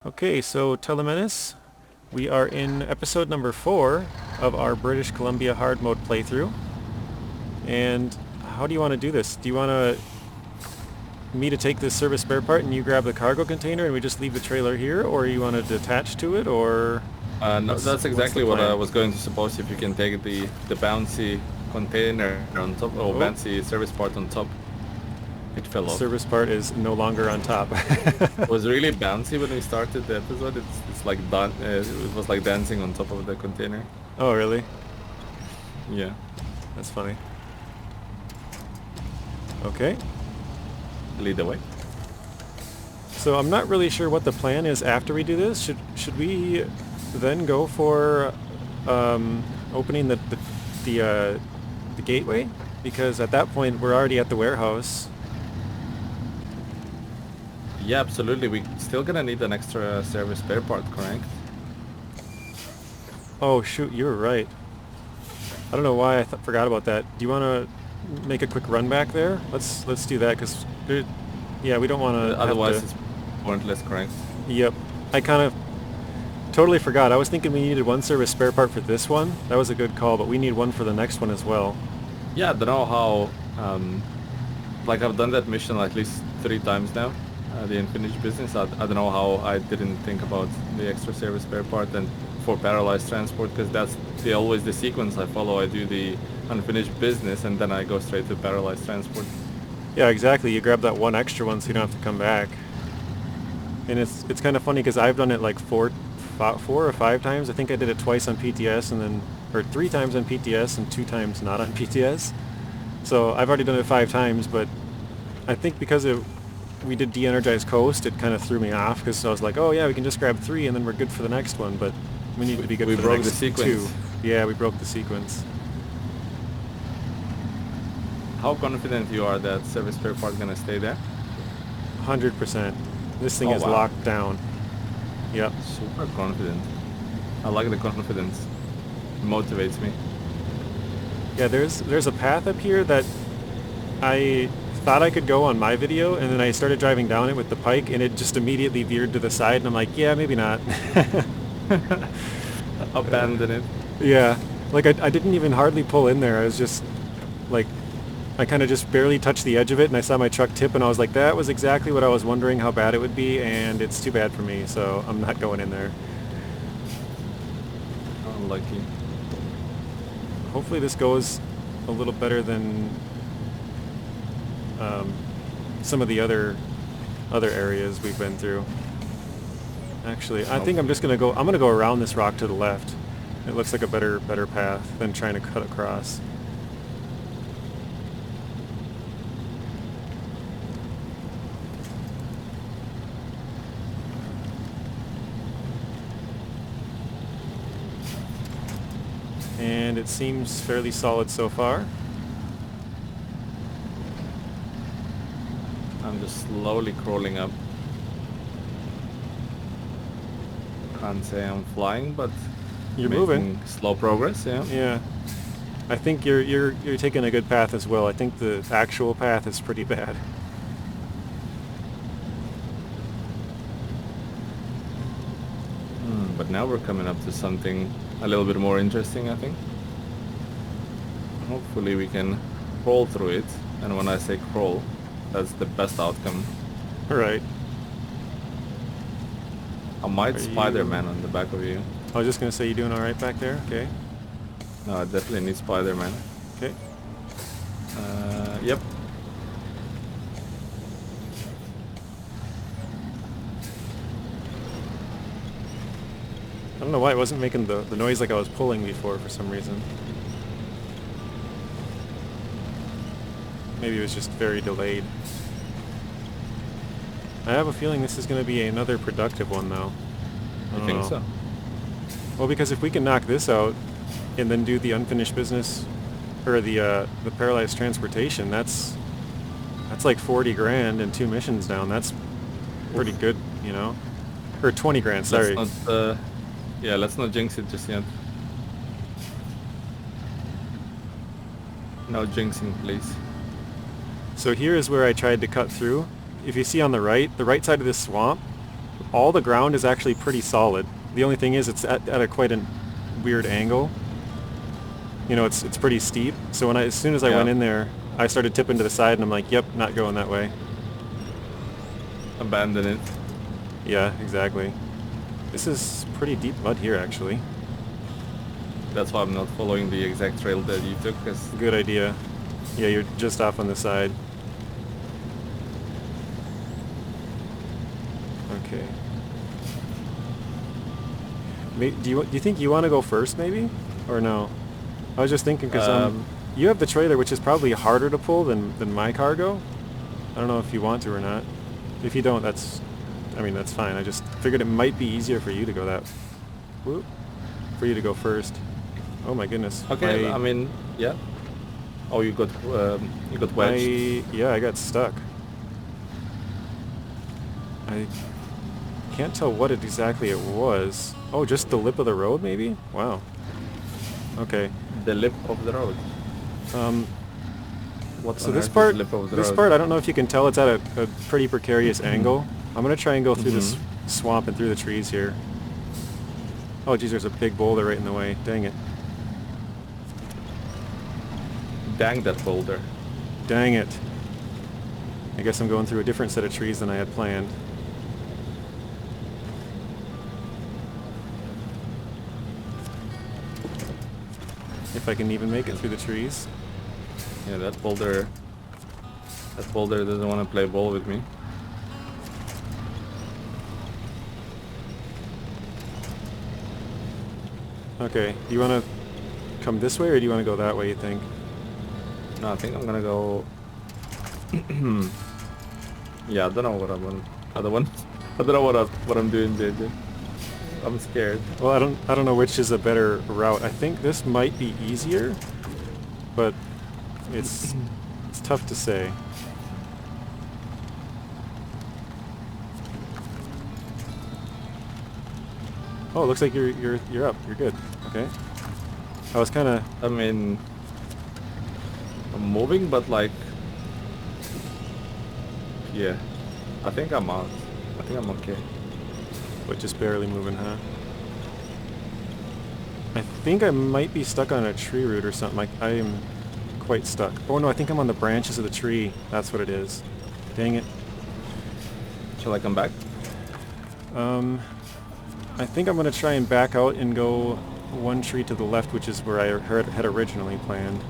Okay, so Telemenis, we are in episode number 4 of our British Columbia hard mode playthrough. And how do you want to do this? Do you want me to take this service spare part and you grab the cargo container and we just leave the trailer here, or you want to detach to it, or No, that's what's the exactly what I plan? was going to suppose. If you can take the bouncy container on top, or Oh, bouncy service part on top, it fell the off. service part is no longer on top. It was really bouncy when we started the episode. It's like it was like dancing on top of the container. Oh, really? Yeah. That's funny. Okay. Lead the way. So I'm not really sure what the plan is after we do this. Should we then go for opening the gateway? Because at that point we're already at the warehouse. Yeah, absolutely. We still gonna need an extra service spare part, correct? Oh shoot, you were right. I don't know why I forgot about that. Do you want to make a quick run back there? Let's do that because yeah, we don't want to have Otherwise, to. it's pointless, correct? Yep, I kind of totally forgot. I was thinking we needed one service spare part for this one. That was a good call, but we need one for the next one as well. Yeah, I don't know how. Like I've done that mission at least 3 times now. The unfinished business. I don't know how I didn't think about the extra service spare part and for paralyzed transport, because that's always the sequence I follow. I do the unfinished business and then I go straight to paralyzed transport. Yeah, exactly. You grab that one extra one so you don't have to come back. And it's kind of funny because I've done it like four or five times. I think I did it twice on PTS and then, or 3 times on PTS and 2 times not on PTS. So I've already done it 5 times, but I think because we did de-energize coast, it kind of threw me off because I was like, oh yeah, we can just grab 3 and then we're good for the next one, but we need to be good We for the broke the next 2. sequence. Yeah, we broke the sequence. How confident you are that service spare part gonna stay there? 100%. This thing Oh is wow, locked down. Yep. super confident. I like the confidence. It motivates me. Yeah, there's a path up here that I thought I could go on my video, and then I started driving down it with the pike, and it just immediately veered to the side, and I'm like, yeah, maybe not. Abandon it. Yeah, like I didn't even hardly pull in there. I was just like, I kind of just barely touched the edge of it, and I saw my truck tip, and I was like, that was exactly what I was wondering how bad it would be, and it's too bad for me, so I'm not going in there. Unlucky. Hopefully this goes a little better than some of the other areas we've been through. Actually, I think I'm just gonna go. I'm gonna go around this rock to the left. It looks like a better path than trying to cut across. And it seems fairly solid so far. I'm just slowly crawling up. Can't say I'm flying, but You're making moving. slow progress. Yeah. Yeah. I think you're taking a good path as well. I think the actual path is pretty bad. But now we're coming up to something a little bit more interesting, I think. Hopefully we can crawl through it. And when I say crawl, that's the best outcome. All right. I might Are Spider-Man you? on the back of you. I was just gonna say, you doing all right back there? Okay. No, I definitely need Spider-Man. Okay. Yep. I don't know why it wasn't making the noise like I was pulling before for some reason. Maybe it was just very delayed. I have a feeling this is going to be another productive one though. I You don't think know. so? Well, because if we can knock this out and then do the unfinished business or the paralyzed transportation, that's like 40 grand and 2 missions down. That's pretty good, you know? Or 20 grand, sorry. Let's not, yeah, let's not jinx it just yet. No jinxing, please. So here is where I tried to cut through. If you see on the right side of this swamp, all the ground is actually pretty solid. The only thing is it's at a quite a weird angle. You know, it's pretty steep. So as soon as I Yeah. went in there, I started tipping to the side, and I'm like, yep, not going that way. Abandon it. Yeah, exactly. This is pretty deep mud here, actually. That's why I'm not following the exact trail that you took, because Good idea. Yeah, you're just off on the side. Okay. Do you think you want to go first, maybe, or no? I was just thinking because you have the trailer, which is probably harder to pull than my cargo. I don't know if you want to or not. If you don't, I mean, that's fine. I just figured it might be easier for you to go for you to go first. Oh my goodness. okay. I mean, yeah. Oh, you got wedged. Yeah, I got stuck. I can't tell what exactly it was. Oh, just the lip of the road, maybe? Wow. Okay. The lip of the road. What So on this earth part, is lip of the this road? part, I don't know if you can tell, it's at a pretty precarious angle. I'm gonna try and go through this swamp and through the trees here. Oh geez, there's a big boulder right in the way. Dang it. Dang that boulder. Dang it. I guess I'm going through a different set of trees than I had planned. If I can even make it through the trees. Yeah, that boulder doesn't want to play ball with me. Okay, do you want to come this way or do you want to go that way, you think? No, I think I'm gonna go. Yeah, I don't know what I'm on. I don't know what I'm doing, JJ. I'm scared. Well, I don't know which is a better route. I think this might be easier, but it's tough to say. Oh, it looks like you're up. You're good. Okay. I was kind of. I mean, I'm moving, but like, yeah, I think I'm out. I think I'm okay. But just barely moving, huh? I think I might be stuck on a tree root or something. I am quite stuck. Oh no, I think I'm on the branches of the tree. That's what it is. Dang it. Shall I come back? I think I'm going to try and back out and go one tree to the left, which is where I had originally planned.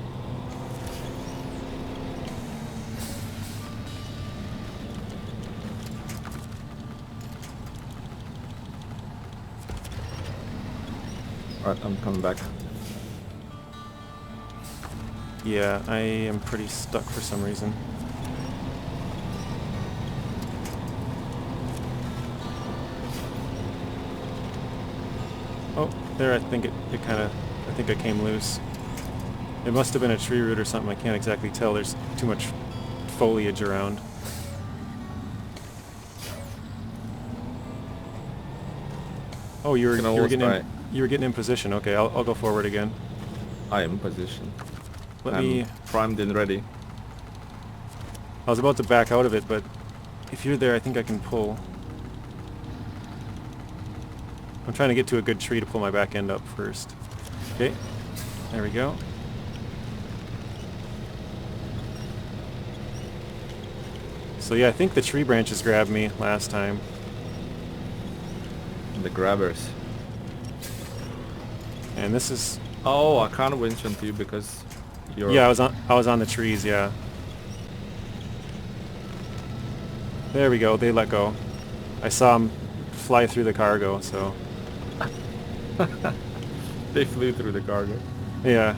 Alright, I'm coming back. Yeah, I am pretty stuck for some reason. Oh, there, I think I think I came loose. It must have been a tree root or something, I can't exactly tell. There's too much foliage around. Oh, you were getting in position. Okay, I'll go forward again. I am in position. I'm primed and ready. I was about to back out of it, but if you're there, I think I can pull. I'm trying to get to a good tree to pull my back end up first. Okay, there we go. So yeah, I think the tree branches grabbed me last time. The grabbers. And this is... Oh, I can't winch onto you because you're... Yeah, I was on the trees, yeah. There we go, they let go. I saw them fly through the cargo, so... They flew through the cargo. Yeah.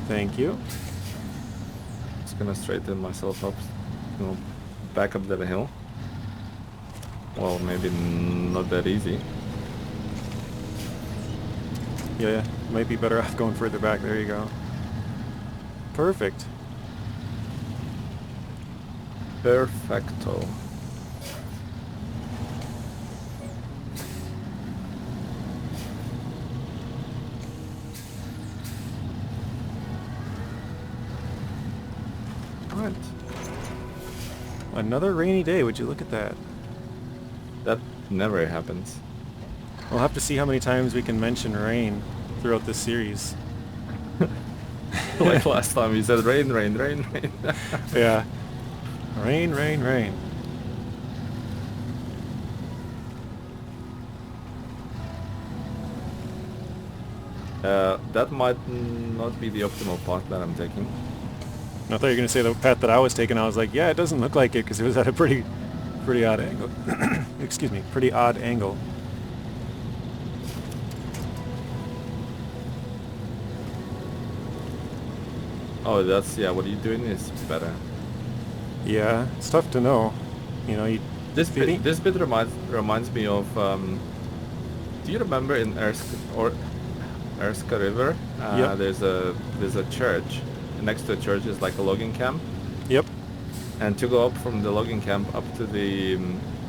Thank you. Just gonna straighten myself up, you know, back up that hill. Well, maybe not that easy. Yeah, might be better off going further back. There you go. Perfect. Perfecto. What? Another rainy day, would you look at that? That never happens. We'll have to see how many times we can mention rain throughout this series. Like last time you said rain, rain, rain, rain. Yeah. Rain, rain, rain. That might not be the optimal path that I'm taking. I thought you were going to say the path that I was taking. I was like, yeah, it doesn't look like it because it was at a pretty odd angle. Excuse me, pretty odd angle. Oh, that's, yeah, what are you doing is better. Yeah, it's tough to know. You know, you... This bit reminds me of, do you remember in Erska River, Yep. there's a church. Next to the church is like a logging camp. Yep. And to go up from the logging camp up to the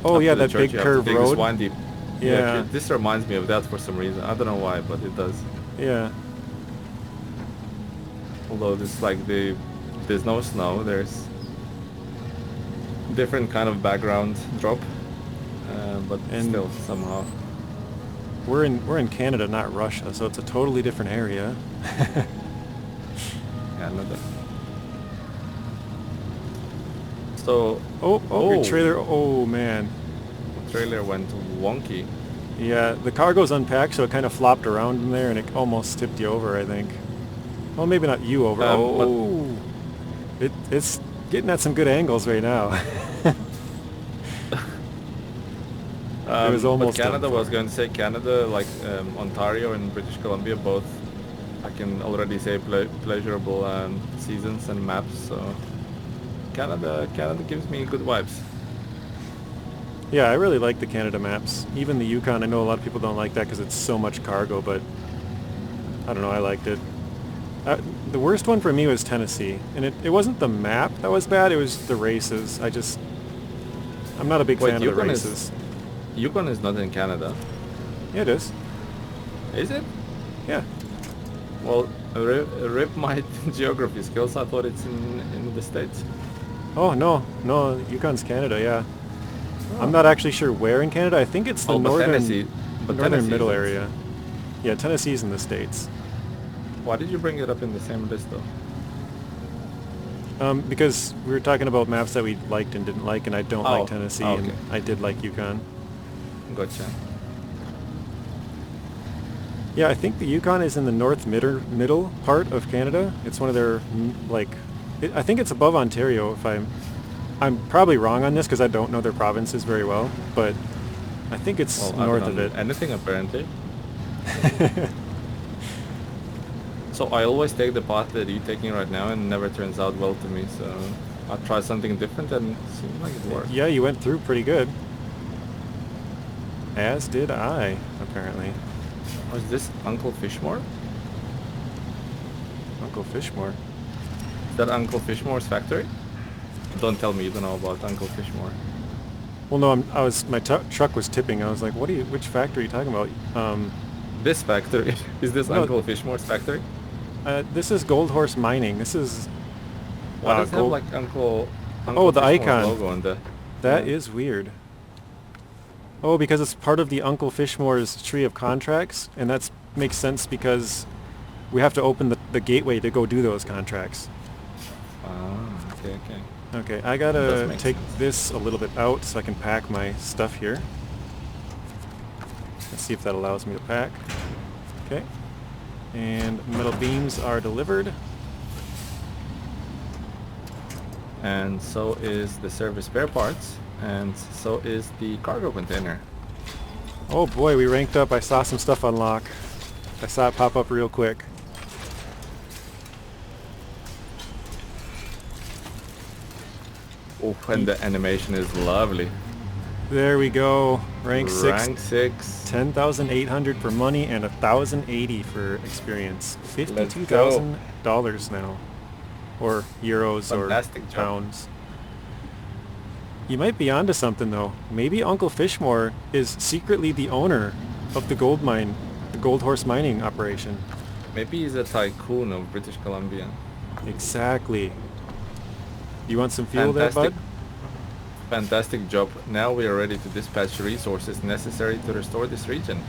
Oh up yeah, to the that church, big you have to curved take this road. windy. Yeah. This reminds me of that for some reason. I don't know why, but it does. Yeah. Although there's no snow, there's different kind of background drop, but And- still somehow. We're in Canada, not Russia, so it's a totally different area. Yeah, no, that. So Oh, your trailer. Oh man. the trailer went wonky. Yeah, the cargo's unpacked, so it kind of flopped around in there, and it almost tipped you over, I think. Well, maybe not you over. It's getting at some good angles right now. It was almost but Canada done was for. going to say Canada, like Ontario and British Columbia, both I can already say pleasurable seasons and maps. So Canada gives me good vibes. Yeah, I really like the Canada maps. Even the Yukon, I know a lot of people don't like that because it's so much cargo, but I don't know, I liked it. The worst one for me was Tennessee, and it wasn't the map that was bad, it was the races. I'm not a big Wait, fan of the races. Yukon is not in Canada, Yeah, it is. is it? Yeah. Well, rip my geography skills. I thought it's in the States. Oh, no, Yukon's Canada, yeah. Oh. I'm not actually sure where in Canada. I think it's the Oh, but northern, Tennessee- but northern Tennessee middle isn't. area. Yeah, Tennessee's in the States. Why did you bring it up in the same list though? Because we were talking about maps that we liked and didn't like, and I don't like Tennessee, okay. and I did like Yukon. Gotcha. Yeah, I think the Yukon is in the middle part of Canada. It's one of their, I think it's above Ontario, if I'm probably wrong on this because I don't know their provinces very well, but I think it's Well, I north don't of know it. anything apparently. So I always take the path that you're taking right now and it never turns out well to me, so I tried something different and it seemed like it worked. Yeah, you went through pretty good. As did I, apparently. Was this Uncle Fishmore? Uncle Fishmore. Is that Uncle Fishmore's factory? Don't tell me you don't know about Uncle Fishmore. Well, no, my truck was tipping. I was like, which factory are you talking about? This factory? Is this No. Uncle Fishmore's factory? This is Gold Horse Mining. This is... Why does it have Gold... like Uncle Oh, the Fishmore's icon. logo on the... That Yeah. is weird. Oh, because it's part of the Uncle Fishmore's tree of contracts, and that makes sense because we have to open the gateway to go do those contracts. Ah, okay. Okay, I Does gotta make take sense. this a little bit out so I can pack my stuff here. Let's see if that allows me to pack. Okay. And metal beams are delivered. And so is the service spare parts, and so is the cargo container. Oh boy, we ranked up. I saw some stuff unlock. I saw it pop up real quick. Oh, and the animation is lovely. There we go. Rank 6. Rank 6. 10,800 for money and 1,080 for experience. $52,000 now. Or euros Fantastic or job. pounds. You might be onto something though. Maybe Uncle Fishmore is secretly the owner of the gold mine, the Gold Horse mining operation. Maybe he's a tycoon of British Columbia. Exactly. You want some fuel Fantastic. there, bud? Fantastic job. Now we are ready to dispatch resources necessary to restore this region.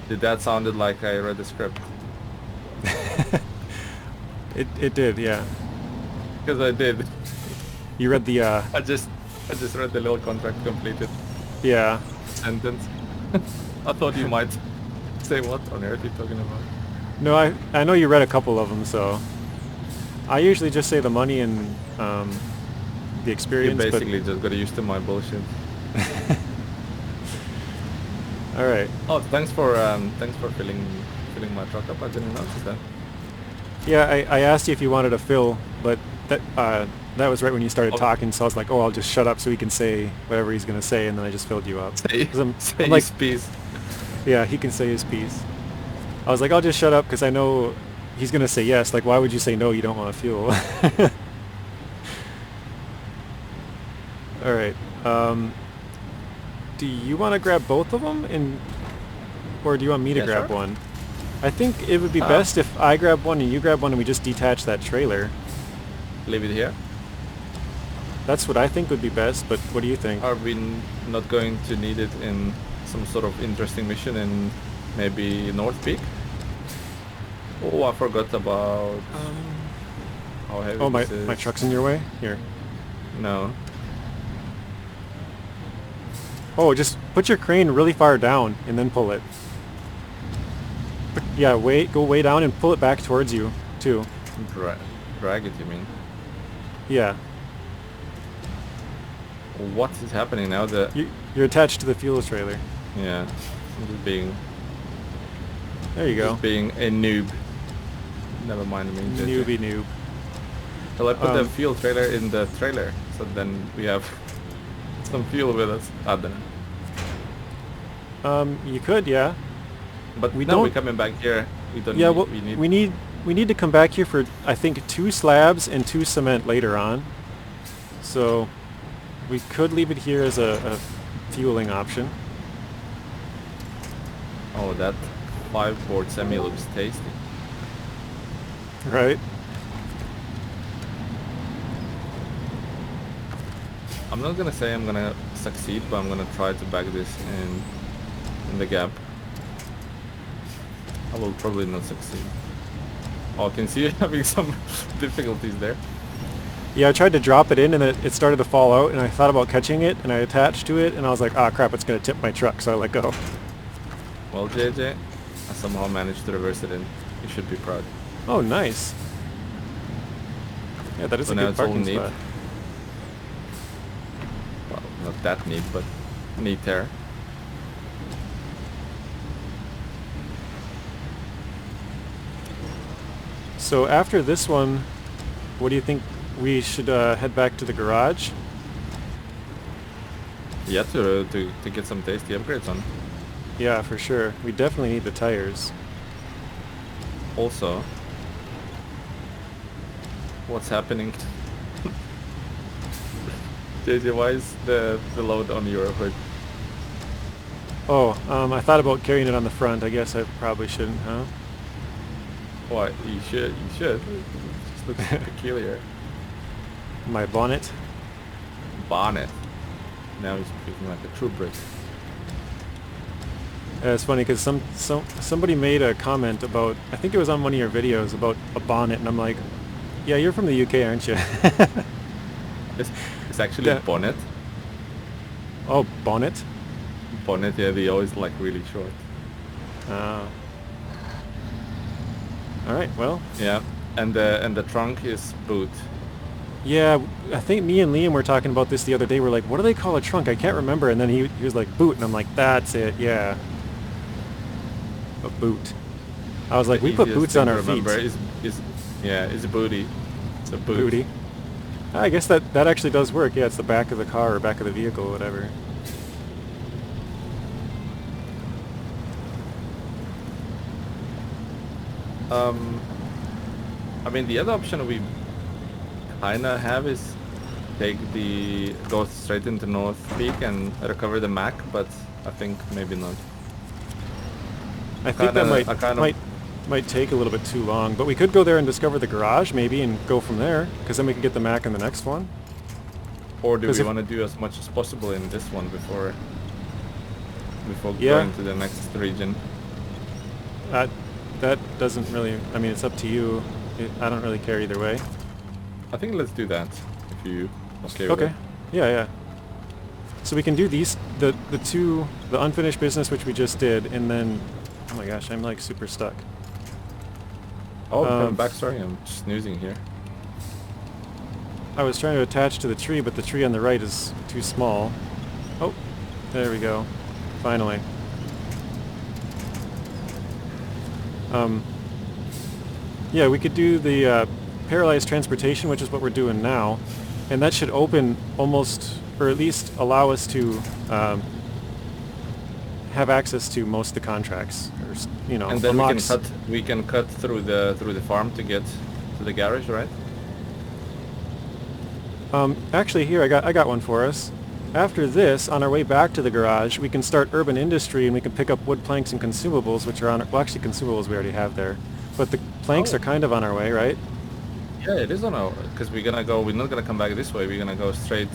Did that sounded like I read the script? It did, yeah. Because I did. You read the I just read the little contract completed yeah. sentence. I thought you might say what on earth are you talking about? No, I know you read a couple of them, so I usually just say the money and the You experience. basically just got used to my bullshit. All right. Oh, thanks for filling my truck up. I didn't notice that. Yeah, I asked you if you wanted to fill, but that was right when you started Oh. talking. So I was like, oh, I'll just shut up so he can say whatever he's gonna say, and then I just filled you up. 'Cause I'm like, Say piece. yeah, he can say his piece. I was like, I'll just shut up because I know he's gonna say yes. Like, why would you say no? You don't want to fuel. All right. Do you want to grab both of them, or do you want me to Yeah, grab sure. one? I think it would be best if I grab one and you grab one and we just detach that trailer. Leave it here. That's what I think would be best, but what do you think? Are we not going to need it in some sort of interesting mission in maybe North Peak? Oh, I forgot about how heavy Oh, this my is. truck's in your way? Here. No. Oh, just put your crane really far down and then pull it. Yeah, go way down and pull it back towards you, too. Drag it, you mean? Yeah. What is happening now? You're attached to the fuel trailer. Yeah. I'm just being There you go. being a noob. Never mind me. JJ. Newbie noob. Well, I put the fuel trailer in the trailer, so then we have some fuel with us. I don't know. You could, yeah. But We no, don't- we're coming back here. We don't Yeah, need, well, we need to come back here for, I think, 2 slabs and 2 cement later on. So we could leave it here as a fueling option. Oh, that 5-quart semi looks tasty. Right? I'm not gonna say I'm gonna succeed, but I'm gonna try to back this in the gap. I will probably not succeed. Oh, I can see you having some difficulties there. Yeah, I tried to drop it in and it started to fall out, and I thought about catching it and I attached to it and I was like, ah, crap, it's going to tip my truck, so I let go. Well, JJ, I somehow managed to reverse it in. You should be proud. Oh, nice. Yeah, that is So a now good it's all parking neat. spot. Well, not that neat, but neat there. So after this one, what do you think we should head back to the garage? Yeah, to get some tasty upgrades on. Yeah, for sure. We definitely need the tires. Also, what's happening? JJ, why is the load on your hood? Oh, I thought about carrying it on the front. I guess I probably shouldn't, huh? Why? You should. You should. It just looks peculiar. My bonnet. Bonnet. Now he's speaking like a true Brit. It's funny because somebody made a comment about, I think it was on one of your videos, about a bonnet, and I'm like, yeah, you're from the UK, aren't you? It's actually Yeah. bonnet. Oh, bonnet? Bonnet, yeah, they always like really short. All right, well, Yeah, and the trunk is boot. yeah, I think me and Liam were talking about this the other day. We're like, what do they call a trunk? I can't remember. And then he was like, boot, and I'm like, that's it, yeah. A boot. I was like, we put Easiest boots thing on to our feet. remember is a booty. It's a boot. Booty. I guess that actually does work. Yeah, it's the back of the car or back of the vehicle, whatever. I mean, the other option we kinda have is go straight into North Peak and recover the Mac, but I think maybe not. I think that I kinda- might might take a little bit too long, but we could go there and discover the garage maybe and go from there, because then we can get the Mac in the next one. Or do 'Cause we if- want to do as much as possible in this one before Yeah. going to the next region? That doesn't really, I mean, it's up to you. I don't really care either way. I think let's do that if you okay with Okay. it. Yeah, yeah. So we can do these, the unfinished business which we just did, and then, oh my gosh, I'm like super stuck. Oh, I'm back. Sorry, I'm snoozing here. I was trying to attach to the tree, but the tree on the right is too small. Oh, there we go. Finally. Yeah, we could do the paralyzed transportation, which is what we're doing now, and that should open almost, or at least allow us to have access to most of the contracts, or you know, And then unlocks. we can cut through the farm to get to the garage, right? Actually, here I got one for us. After this, on our way back to the garage, we can start urban industry, and we can pick up wood planks and consumables, which are on. Well, actually, consumables we already have there, but the planks Oh. are kind of on our way, right? Yeah, it is on our, because we're gonna go. We're not gonna come back this way. We're gonna go straight.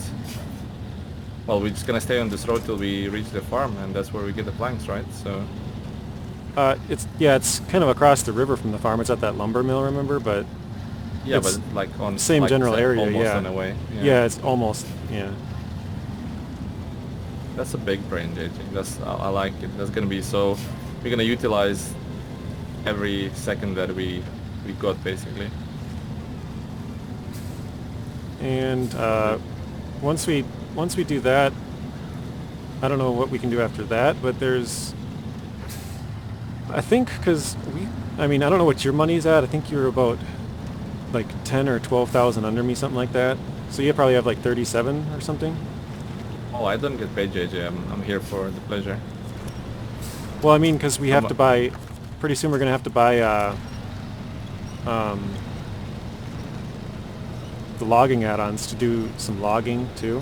Well, we're just gonna stay on this road till we reach the farm, and that's where we get the planks, right? So. It's kind of across the river from the farm. It's at that lumber mill, remember? But Yeah, it's but like on same like general area, almost yeah. in a way. Yeah, it's almost, yeah. That's a big brain, JJ. I like it. That's gonna be so. We're gonna utilize every second that we got basically. And once we do that, I don't know what we can do after that, but there's, I think, I mean, I don't know what your money's at. I think you're about like 10 or 12,000 under me, something like that. So you probably have like 37 or something. Oh, I don't get paid, JJ. I'm here for the pleasure. Well, I mean, because we have mu- to buy, pretty soon we're going to have to buy the logging add-ons to do some logging too.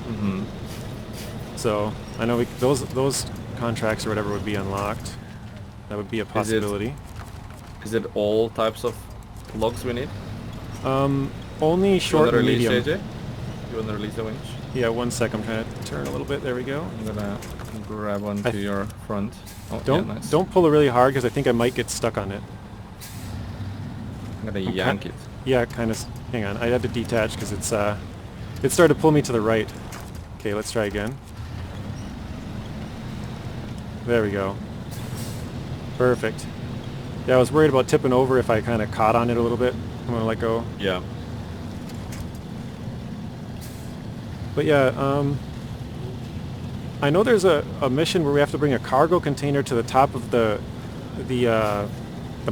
Mm-hmm. So I know those contracts or whatever would be unlocked. That would be a possibility. Is it all types of logs we need? Only You short wanna and release, medium. JJ? You wanna release the winch? Yeah, 1 sec. I'm trying to turn a little bit. There we go. I'm gonna grab onto your front. Oh, Don't yeah, nice. don't pull it really hard because I think I might get stuck on it. I'm gonna yank it. Yeah, kind of. Hang on. I had to detach because it started to pull me to the right. Okay, let's try again. There we go. Perfect. Yeah, I was worried about tipping over if I kind of caught on it a little bit. I'm gonna let go. Yeah. But yeah, I know there's a mission where we have to bring a cargo container to the top of the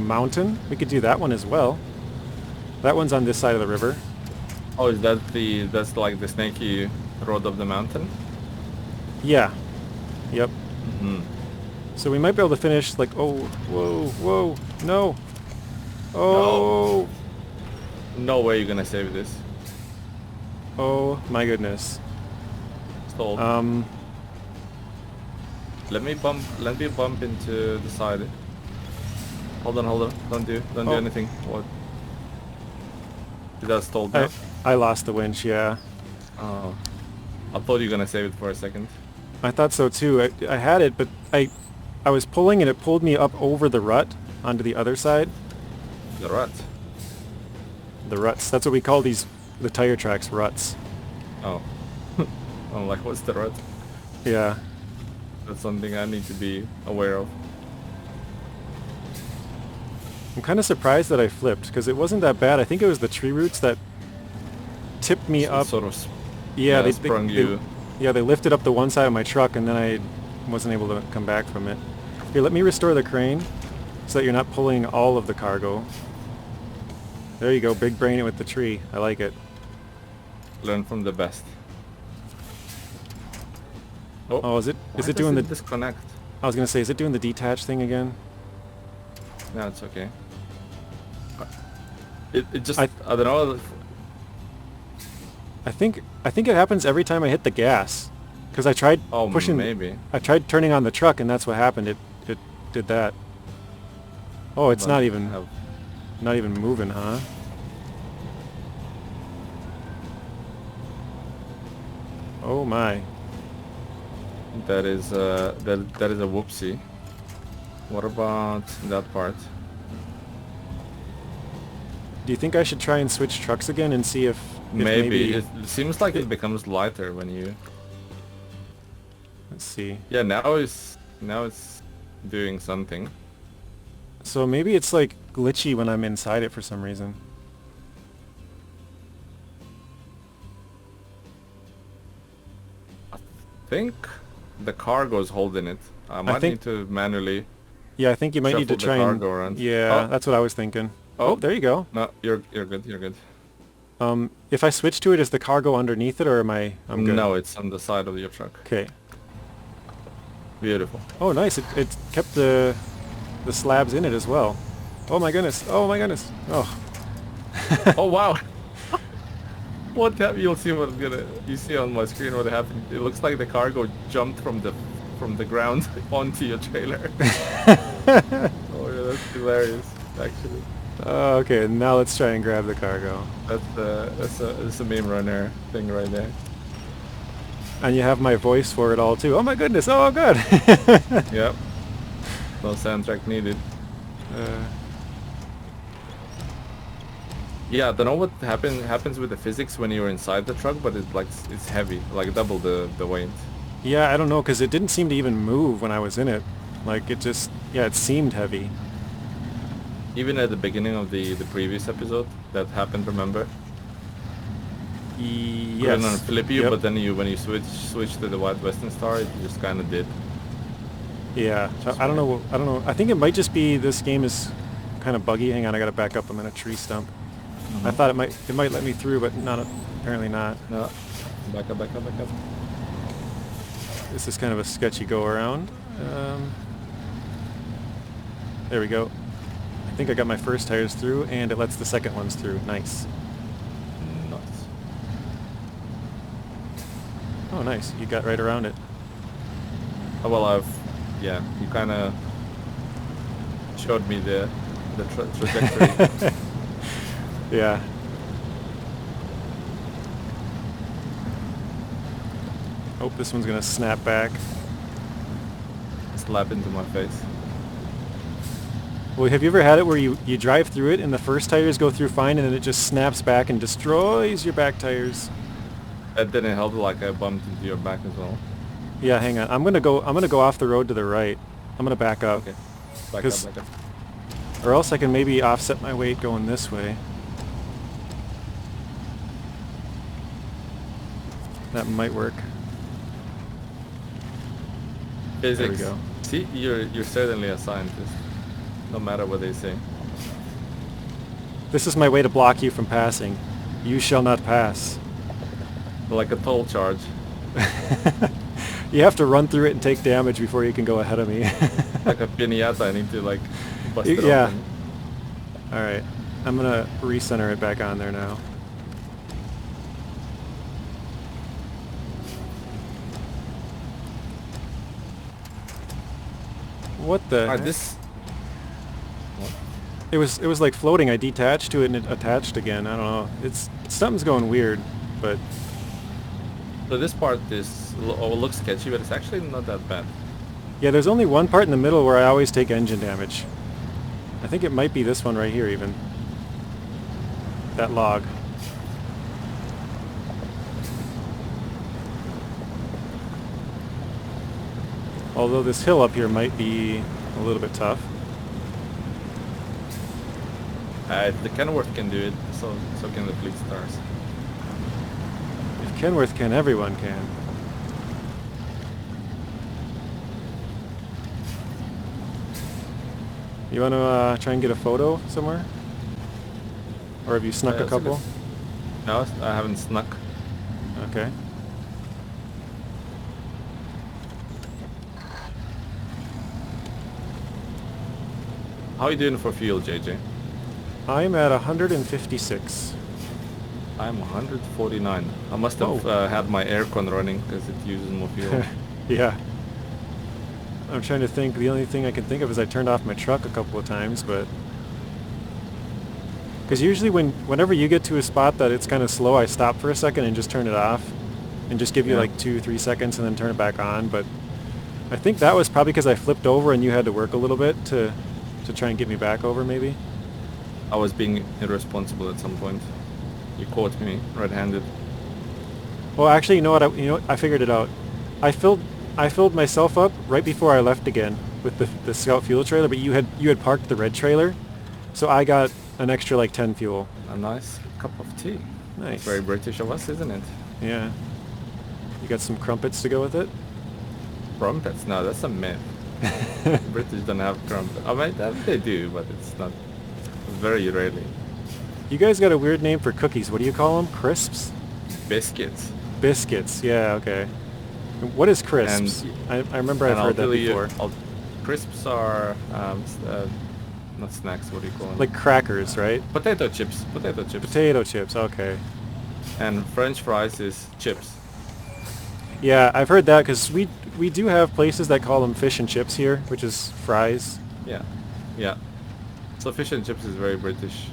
mountain. We could do that one as well. That one's on this side of the river. Oh, that's like the snaky road of the mountain? Yeah. Yep. Mm-hmm. So we might be able to finish like, oh, whoa, no. Oh. No way you're gonna save this. Oh my goodness. Stalled. Let me bump into the side. Hold on. Don't do Oh. anything. What? Did that stall now? I lost the winch, yeah. Oh. I thought you were gonna save it for a second. I thought so too. I had it, but I was pulling and it pulled me up over the rut onto the other side. The rut. The ruts. That's what we call the tire tracks, ruts. Oh. I'm like, what's the rut? Yeah. That's something I need to be aware of. I'm kind of surprised that I flipped because it wasn't that bad. I think it was the tree roots that tipped me So up. sort of Yeah, they sprung you. Yeah, they lifted up the one side of my truck and then I wasn't able to come back from it. Here, let me restore the crane so that you're not pulling all of the cargo. There you go, big brain it with the tree. I like it. Learn from the best. Oh, is Why it does doing the? disconnect? I was gonna say, is it doing the detach thing again? No, it's okay. It just I I don't know. I think it happens every time I hit the gas, because I tried Oh, pushing. maybe. I tried turning on the truck, and that's what happened. It did that. Oh, it's but not I even have moving, huh? Oh my. that is that is a whoopsie. What about that part? Do you think I should try and switch trucks again and see if Maybe maybe it seems like it, it becomes lighter when you. let's see. Yeah, now it's doing something. So maybe it's like glitchy when I'm inside it for some reason. Think the cargo's holding it. I I might think need to manually yeah, I think you might need to shuffle the try and cargo around. yeah, Oh, that's what I was thinking. Oh, oh, there you go. no, you're good, you're good. If I switch to it, is the cargo underneath it or am I'm good? No, it's on the side of your truck. Okay. Beautiful. Oh, nice. It kept the slabs in it as well. Oh my goodness. Oh my goodness. Oh. Oh wow. What happened? You'll see what you see on my screen what happened. It looks like the cargo jumped from the ground onto your trailer. Oh yeah, that's hilarious, actually. Okay, now let's try and grab the cargo. That's a meme runner thing right there. And you have my voice for it all too. Oh my goodness. Oh, good. Yep. No soundtrack needed. uh, Yeah, I don't know what happens with the physics when you're inside the truck, but it's heavy, like double the weight. yeah, I don't know, because it didn't seem to even move when I was in it. Like, it just, yeah, it seemed heavy. Even at the beginning of the previous episode, that happened. Remember? Yes. Couldn't flip you, Yep. but then when you switch to the White Western Star, it just kind of did. Yeah. So I don't know. I don't know. I think it might just be this game is kind of buggy. Hang on, I gotta back up. I'm in a tree stump. I thought it might let me through, but not apparently not. No, back up, back up, back up. This is kind of a sketchy go around. There we go. I think I got my first tires through, and it lets the second ones through. Nice. Nice. Oh, nice. You got right around it. Oh, well, yeah, you kind of showed me the trajectory. Yeah. Oh, this one's gonna snap back. Slap into my face. Well, have you ever had it where you drive through it and the first tires go through fine and then it just snaps back and destroys your back tires? That didn't help, like I bumped into your back as well. Yeah, hang on. I'm gonna go off the road to the right. I'm gonna back up. Okay. Back up, back up. Or else I can maybe offset my weight going this way. That might work. Physics. There we go. See, you're certainly a scientist. No matter what they say. This is my way to block you from passing. You shall not pass. Like a toll charge. You have to run through it and take damage before you can go ahead of me. Like a piñata, I need to like bust it Yeah. open. Alright. I'm gonna recenter it back on there now. What the Alright, heck? this. What? It was like floating. I detached to it and it attached again. I don't know. Something's going weird, but So this part looks sketchy, but it's actually not that bad. yeah, there's only one part in the middle where I always take engine damage. I think it might be this one right here even. That log. Although this hill up here might be a little bit tough. If the Kenworth can do it, so can the Fleet Stars. If Kenworth can, everyone can. You want to try and get a photo somewhere? Or have you snuck a That's a couple? good- No, I haven't snuck. Okay. How are you doing for fuel, JJ? I'm at 156. I'm 149. I must have Oh. had my aircon running because it uses more fuel. Yeah. I'm trying to think. The only thing I can think of is I turned off my truck a couple of times, but because usually whenever you get to a spot that it's kind of slow, I stop for a second and just turn it off, and just give you Yeah. like 2-3 seconds and then turn it back on. But I think that was probably because I flipped over and you had to work a little bit to try and get me back over, maybe. I was being irresponsible at some point. You caught me red-handed. Well, actually, you know what? I figured it out. I filled myself up right before I left again with the Scout fuel trailer, but you had parked the red trailer, so I got an extra like 10 fuel. A nice cup of tea. Nice. Very British of us, isn't it? Yeah. You got some crumpets to go with it? Crumpets? No, that's a myth. British don't have crumpets. I mean, they do, but it's not very rarely. You guys got a weird name for cookies. What do you call them? Crisps? Biscuits. Biscuits. Yeah, okay. What is crisps? I remember I've And I'll heard that tell you, before. crisps are not snacks. What do you call them? Like crackers, right? Potato chips. Potato chips. Potato chips, okay. And French fries is chips. Yeah, I've heard that because we do have places that call them fish and chips here, which is fries. Yeah, yeah. So fish and chips is very British.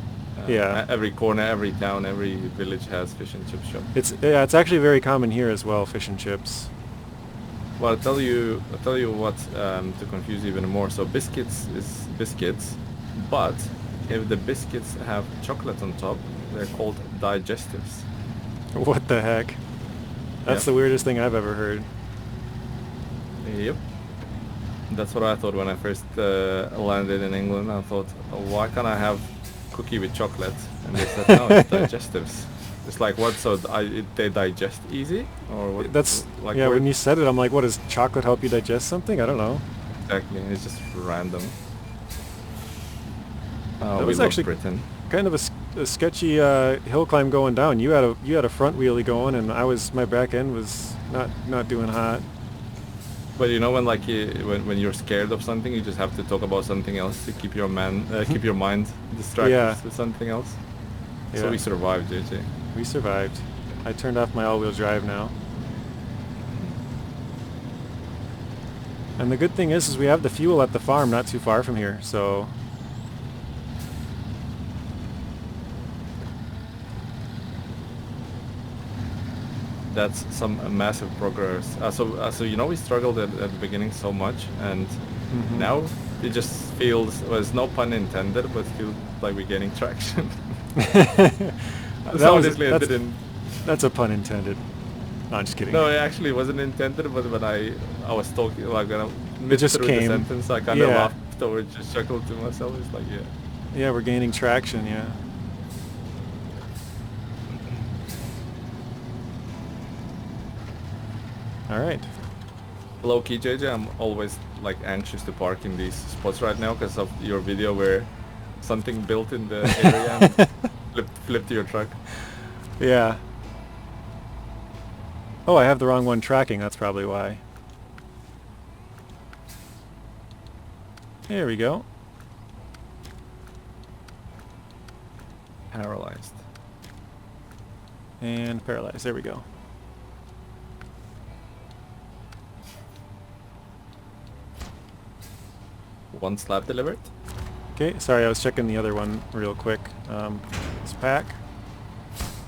Yeah. Every corner, every town, every village has fish and chip shop. It's actually very common here as well, fish and chips. Well, I'll tell you what to confuse even more. So biscuits is biscuits, but if the biscuits have chocolate on top, they're called digestives. What the heck? That's the weirdest thing I've ever heard. Yep. That's what I thought when I first landed in England. I thought, oh, why can't I have cookie with chocolate? And they said, no, it's digestives. It's like, what? So they digest easy, or what? That's like yeah. where- When you said it, I'm like, what, does chocolate help you digest something? I don't know. Exactly. It's just random. Oh, That we was love actually Britain. kind of a sketchy hill climb going down. You had a front wheelie going, and my back end was not doing hot. But you know when like when you're scared of something, you just have to talk about something else to keep your keep your mind distracted Yeah. with something else. Yeah. So we survived, JJ. We survived. I turned off my all-wheel drive now. And the good thing is we have the fuel at the farm not too far from here, so... That's some massive progress. So you know we struggled at the beginning so much, and Mhm. now it just feels, well, it's no pun intended, but feels like we're gaining traction. So honestly, I didn't. That's a pun intended. No, I'm just kidding. No, it actually wasn't intended, but when I was talking, like mid just through came. the sentence, I kind of Yeah. laughed or just chuckled to myself. It's like, yeah. Yeah, we're gaining traction, yeah. All right. Low key, JJ, I'm always like anxious to park in these spots right now because of your video where something built in the area and flipped your truck. Yeah. Oh, I have the wrong one tracking. That's probably why. There we go. Paralyzed. And paralyzed. There we go. One slab delivered. Okay, sorry, I was checking the other one real quick. Let's pack.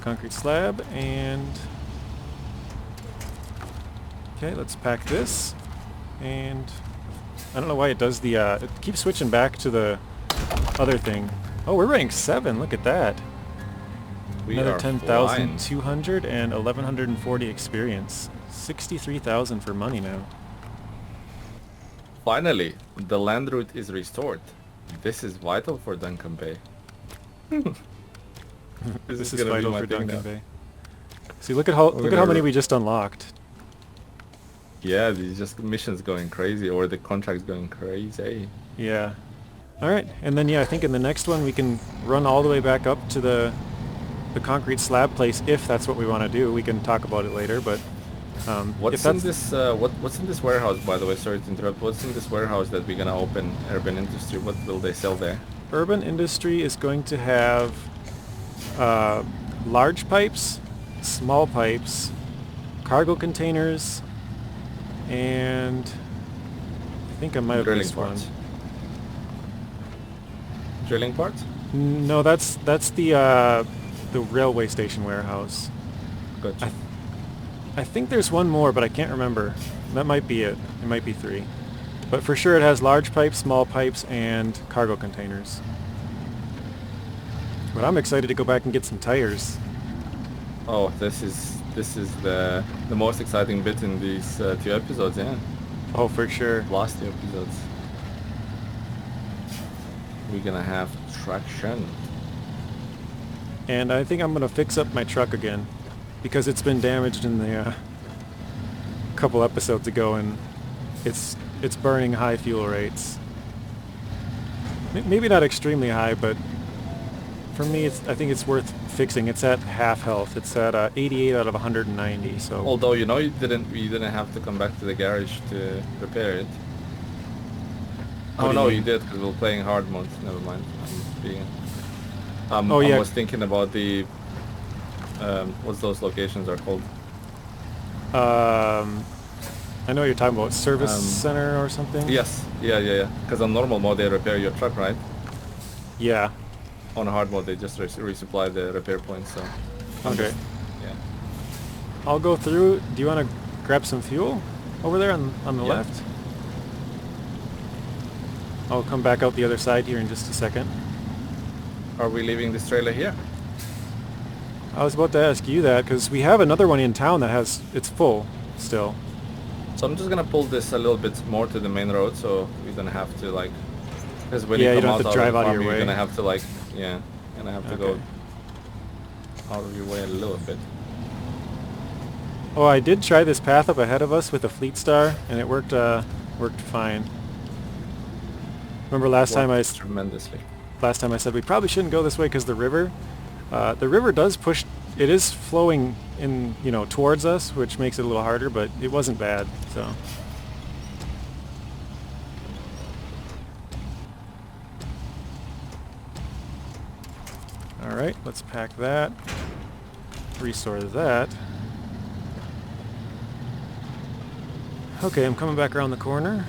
Concrete slab, and... Okay, let's pack this. And... I don't know why it does the... it keeps switching back to the other thing. Oh, we're rank 7, look at that. We Another are 10,200 and 1,140 experience. 63,000 for money now. Finally, the land route is restored. This is vital for Duncan Bay. This is gonna be vital my for thing Duncan now. Bay. See, look at how gonna many we just unlocked. Yeah, these just missions going crazy, or the contracts going crazy. Yeah. All right, and then yeah, I think in the next one we can run all the way back up to the concrete slab place if that's what we want to do. We can talk about it later, but if What's in that's this? What's in this warehouse? By the way, sorry to interrupt. What's in this warehouse that we're gonna open? Urban Industry. What will they sell there? Urban Industry is going to have large pipes, small pipes, cargo containers, and I think I might have Drilling missed one. parts. Drilling parts? No, that's the railway station warehouse. Gotcha. I think there's one more, but I can't remember. That might be it. It might be 3. But for sure it has large pipes, small pipes, and cargo containers. But I'm excited to go back and get some tires. Oh, this is the most exciting bit in these 2 episodes, yeah. Oh, for sure. Last 2 episodes. We're gonna have traction. And I think I'm going to fix up my truck again. Because it's been damaged in the couple episodes ago, and it's burning high fuel rates. Maybe not extremely high, but for me, I think it's worth fixing. It's at half health. It's at 88 out of 190. So. Although you didn't have to come back to the garage to repair it. What Oh do no, you you mean? did because we were playing hard mode. Never mind. Oh, yeah. I was thinking about the what's those locations are called? I know what you're talking about. Service center or something? Yes, yeah. Because on normal mode they repair your truck, right? Yeah. On hard mode they just resupply the repair points. So. Okay. Yeah. I'll go through. Do you want to grab some fuel over there on the Yeah. left? I'll come back out the other side here in just a second. Are we leaving this trailer here? I was about to ask you that because we have another one in town that it's full still. So I'm just gonna pull this a little bit more to the main road, so we don't have to like. Because when Yeah, you you come don't have out to drive of the out of farm, your you're way. gonna have to like, yeah, gonna have to go Okay. out of your way a little bit. Oh, I did try this path up ahead of us with a Fleet Star, and it worked fine. Remember last time Tremendously. I said we probably shouldn't go this way because the river does push. It is flowing in, towards us, which makes it a little harder, but it wasn't bad. So. All right, let's pack that. Restore that. Okay, I'm coming back around the corner.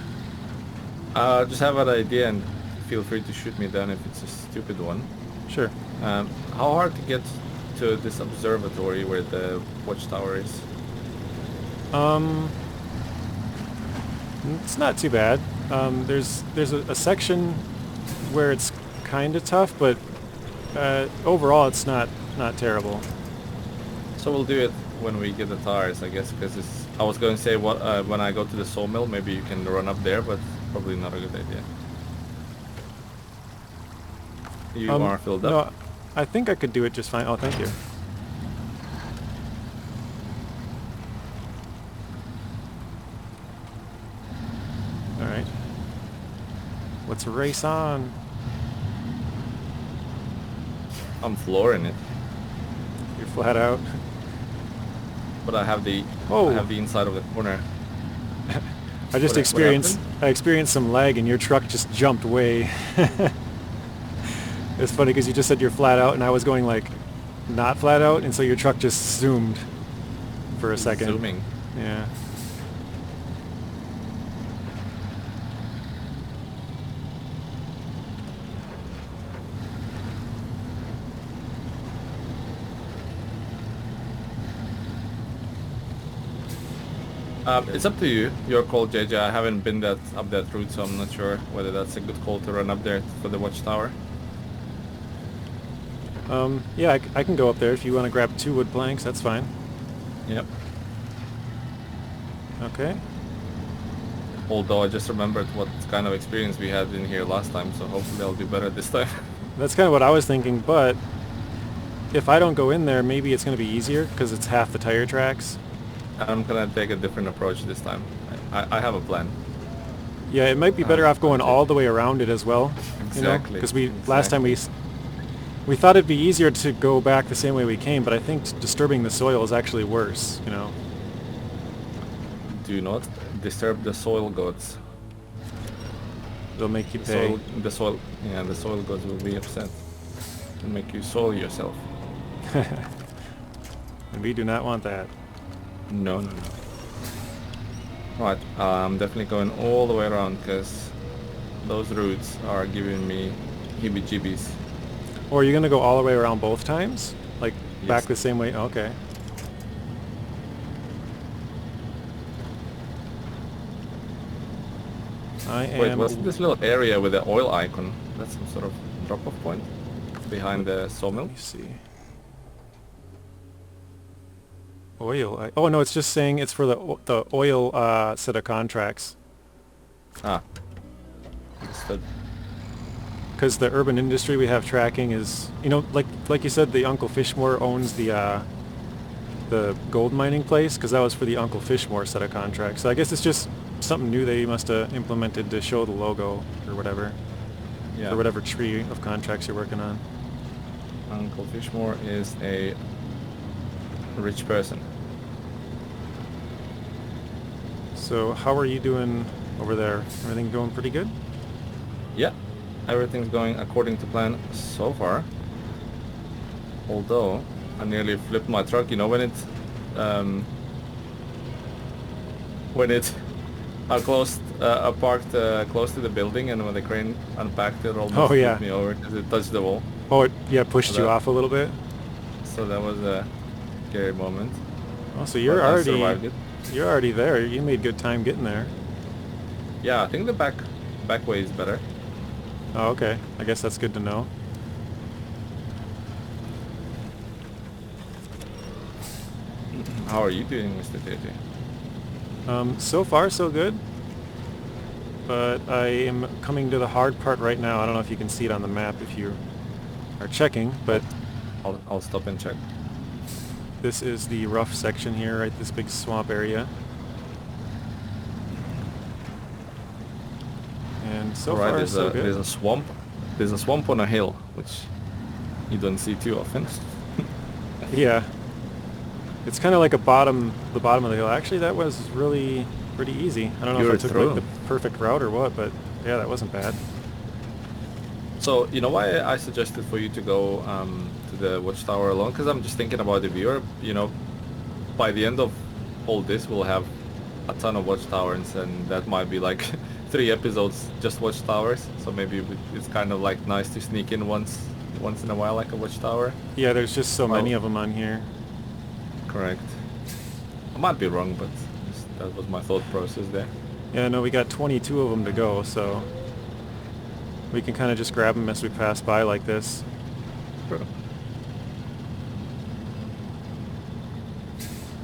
Just have an idea and feel free to shoot me down if it's a stupid one. Sure. How hard to get to this observatory where the watchtower is? It's not too bad. There's a section where it's kind of tough, but overall it's not terrible. So we'll do it when we get the tires, I guess, because I was going to say when I go to the sawmill, maybe you can run up there, but probably not a good idea. You are filled up? No, I think I could do it just fine. Oh, thank you. All right. Let's race on. I'm flooring it, You're flat out. but I have the Oh. I have the inside of the corner. I just What experienced happened? I experienced some lag, and your truck just jumped way. It's funny because you just said you're flat out, and I was going like not flat out, and so your truck just zoomed for a second. Zooming. Yeah. It's up to you. Your call, JJ. I haven't been up that route, so I'm not sure whether that's a good call to run up there for the watchtower. Yeah, I can go up there if you want to grab 2 wood planks. That's fine. Yep. Okay. Although I just remembered what kind of experience we had in here last time, so hopefully I'll do better this time. That's kind of what I was thinking, but if I don't go in there, maybe it's going to be easier because it's half the tire tracks. I'm gonna take a different approach this time. I have a plan. Yeah, it might be better off going all the way around it as well. Exactly. Because last time we thought it'd be easier to go back the same way we came, but I think disturbing the soil is actually worse. Do not disturb the soil gods. They'll make you The pay. the soil gods will be upset and make you soil yourself. And we do not want that. No. Right, I'm definitely going all the way around because those routes are giving me heebie-jeebies. Or are you gonna go all the way around both times? Like back Yes. the same way? Okay. I Wait, am. what's this little area with the oil icon? That's some sort of drop-off point behind the Let sawmill? me see. Oil. Oh no, it's just saying it's for the oil set of contracts. Ah, understood. Because the urban industry we have tracking is, like you said, the Uncle Fishmore owns the gold mining place, because that was for the Uncle Fishmore set of contracts. So I guess it's just something new they must have implemented to show the logo or whatever for Yeah, whatever tree of contracts you're working on. Uncle Fishmore is a rich person. So how are you doing over there? Everything going pretty good? Yeah, everything's going according to plan so far. Although I nearly flipped my truck. You know um, when it I parked close to the building, and when the crane unpacked it, almost Oh flipped yeah. me over because it touched the wall. Oh, yeah, So pushed you that off a little bit. so that was a scary moment, Oh, so but I survived it. you're already there. You made good time getting there. Yeah, I think the back way is better. Oh, okay. I guess that's good to know. How are you doing, Mr. JJ? So far so good, but I am coming to the hard part right now. I don't know if you can see it on the map if you are checking, but I'll I'll stop and check. this is the rough section here, right? This big swamp area. And so All right, far so good. there's a swamp. There's a swamp on a hill, which you don't see too often. Yeah. It's kind of like the bottom of the hill. Actually, that was really pretty easy. I don't know if I You're took like through. the perfect route or what, but yeah, that wasn't bad. So you know why I suggested for you to go to the watchtower alone? Because I'm just thinking about the viewer. You know, by the end of all this, we'll have a ton of watchtowers, and that might be like 3 episodes just watchtowers. So maybe it's kind of like nice to sneak in once in a while, like a watchtower. Yeah, there's just so Well, many of them on here. correct. I might be wrong, but that was my thought process there. Yeah, no, we got 22 of them to go, so we can kind of just grab them as we pass by like this. True.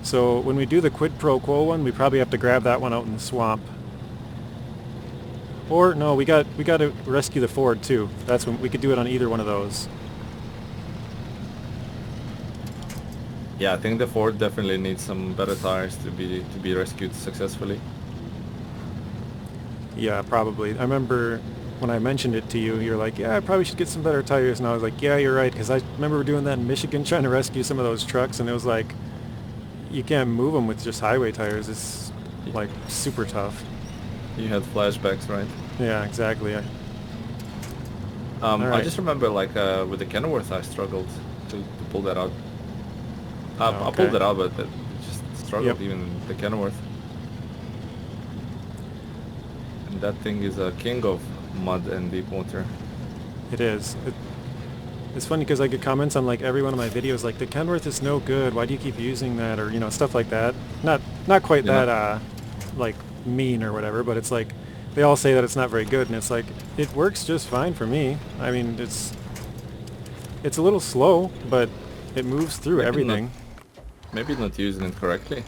So when we do the quid pro quo one, we probably have to grab that one out in the swamp. Or no, we got to rescue the Ford too. That's when we could do it on either one of those. Yeah, I think the Ford definitely needs some better tires to be rescued successfully. Yeah, probably. I remember when I mentioned it to you, you're like, yeah, I probably should get some better tires. And I was like, yeah, you're right. Because I remember doing that in Michigan, trying to rescue some of those trucks. And it was like, you can't move them with just highway tires. It's like super tough. You had flashbacks, right? Yeah, exactly. All I right. just remember like with the Kenworth, I struggled to pull that out. Oh, I pulled okay. it out, but it just struggled Yep, even the Kenworth. And that thing is a king of mud and deep water. it is. It's funny because I get comments on like every one of my videos like, the Kenworth is no good. Why do you keep using that? Or, stuff like that. Not quite You know, that, like mean or whatever, but it's like, they all say that it's not very good. And it's like, it works just fine for me. I mean, it's a little slow, but it moves through maybe not everything. maybe not using it correctly.